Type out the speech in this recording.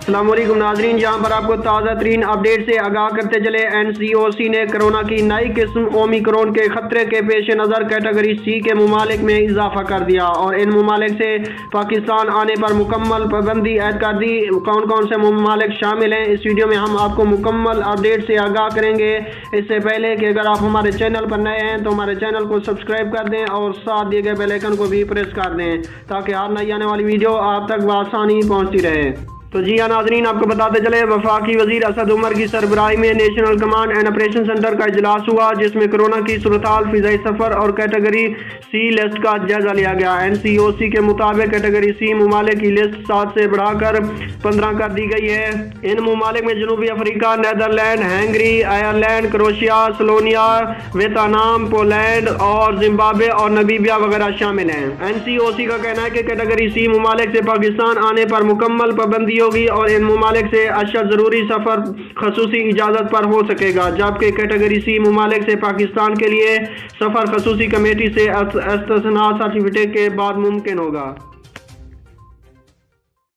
अस्सलाम वालेकुम नाजरीन, जहाँ पर आपको ताज़ा तरीन अपडेट से आगाह करते चले। NCOC ने कोरोना की नई किस्म ओमिक्रॉन के खतरे के पेश नज़र कैटेगरी C के ममालिक में इजाफा कर दिया और इन ममालिक से पाकिस्तान आने पर मुकम्मल पाबंदी ऐड कर दी। कौन कौन से ममालिक शामिल हैं, इस वीडियो में हम आपको मुकम्मल अपडेट से आगाह करेंगे। इससे पहले कि अगर आप हमारे चैनल पर नए हैं तो हमारे चैनल को सब्सक्राइब कर दें और साथ दिए गए बेल आइकन को भी प्रेस कर दें ताकि हर नई आने वाली वीडियो आप तक बआसानी पहुँचती रहे। तो जी हाँ नाजरीन, आपको बताते चले वफाकी वजीर असद उमर की सरबराही में national command and operation centre का इजलास हुआ, जिसमें कोरोना की सूरत-हाल, फिजाई सफर और कैटेगरी C लिस्ट का जायजा लिया गया। NCOC के मुताबिक कैटेगरी C ममालिक की लिस्ट 7 से बढ़ाकर 15 कर दी गई है। इन ममालिक में जनूबी Africa, Netherlands, Hungary, Ireland, Croatia, Slovenia, Vietnam, Poland और जिम्बाब्वे और नमीबिया वगैरह शामिल हैं। NCOC का कहना है कि कैटेगरी C ममालिक से पाकिस्तान आने पर मुकम्मल पाबंदी होगी और इन ममालिक से अशद ज़रूरी सफ़र खसूसी इजाज़त पर हो सकेगा, जबकि कैटेगरी C ममालिक से पाकिस्तान के लिए सफ़र खसूसी कमेटी से इस्तिस्ना सर्टिफिकेट के बाद मुमकिन होगा।